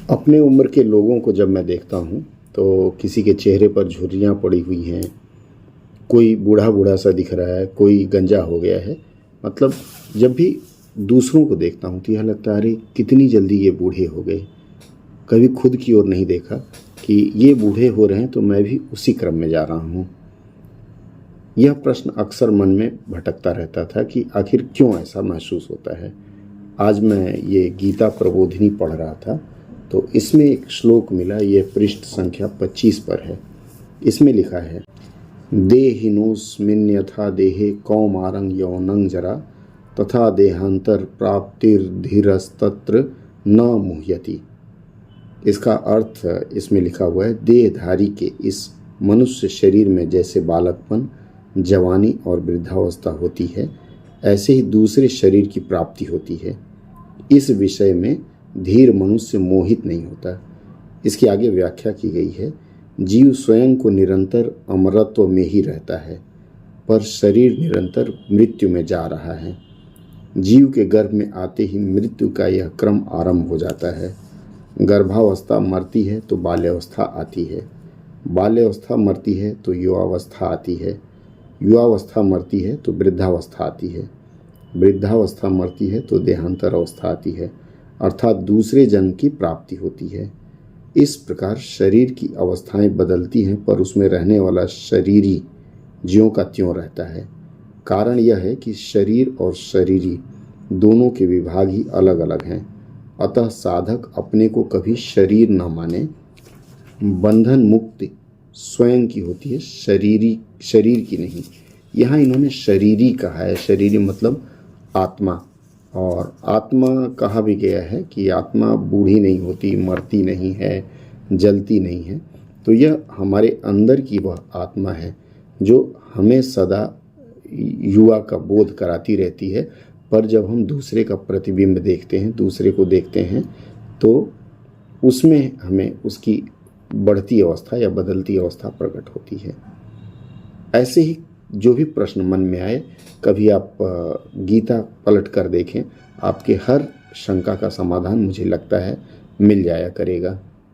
अपने उम्र के लोगों को जब मैं देखता हूँ तो किसी के चेहरे पर झुर्रियाँ पड़ी हुई हैं, कोई बूढ़ा बूढ़ा सा दिख रहा है, कोई गंजा हो गया है। मतलब जब भी दूसरों को देखता हूँ तो यह लगता है अरे कितनी जल्दी ये बूढ़े हो गए। कभी खुद की ओर नहीं देखा कि ये बूढ़े हो रहे हैं तो मैं भी उसी क्रम में जा रहा हूँ। यह प्रश्न अक्सर मन में भटकता रहता था कि आखिर क्यों ऐसा महसूस होता है। आज मैं ये गीता प्रबोधिनी पढ़ रहा था तो इसमें एक श्लोक मिला, ये पृष्ठ संख्या 25 पर है। इसमें लिखा है, देहिनोस्मिन् यथा देहे कौमारं यौनं जरा तथा देहांतर प्राप्तिर्धीरस्तत्र न मुह्यति। इसका अर्थ इसमें लिखा हुआ है, देहधारी के इस मनुष्य शरीर में जैसे बालकपन, जवानी और वृद्धावस्था होती है, ऐसे ही दूसरे शरीर की प्राप्ति होती है। इस विषय में धीर मनुष्य मोहित नहीं होता। इसकी आगे व्याख्या की गई है, जीव स्वयं को निरंतर अमरत्व में ही रहता है, पर शरीर निरंतर मृत्यु में जा रहा है। जीव के गर्भ में आते ही मृत्यु का यह क्रम आरंभ हो जाता है। गर्भावस्था मरती है तो बाल्यावस्था आती है, बाल्यावस्था मरती है तो युवावस्था आती है, युवावस्था मरती है तो वृद्धावस्था आती है, वृद्धावस्था मरती है तो देहांतर अवस्था आती है, अर्थात दूसरे जन्म की प्राप्ति होती है। इस प्रकार शरीर की अवस्थाएं बदलती हैं, पर उसमें रहने वाला शरीरी ज्यों का त्यों रहता है। कारण यह है कि शरीर और शरीरी दोनों के विभाग ही अलग अलग हैं। अतः साधक अपने को कभी शरीर न माने। बंधन मुक्ति स्वयं की होती है, शरीर की नहीं। यहाँ इन्होंने शरीरी कहा है। शरीरी मतलब आत्मा, और आत्मा कहा भी गया है कि आत्मा बूढ़ी नहीं होती, मरती नहीं है, जलती नहीं है। तो यह हमारे अंदर की वह आत्मा है जो हमें सदा युवा का बोध कराती रहती है। पर जब हम दूसरे का प्रतिबिंब देखते हैं, दूसरे को देखते हैं, तो उसमें हमें उसकी बढ़ती अवस्था या बदलती अवस्था प्रकट होती है। ऐसे ही जो भी प्रश्न मन में आए, कभी आप गीता पलट कर देखें, आपके हर शंका का समाधान मुझे लगता है मिल जाया करेगा।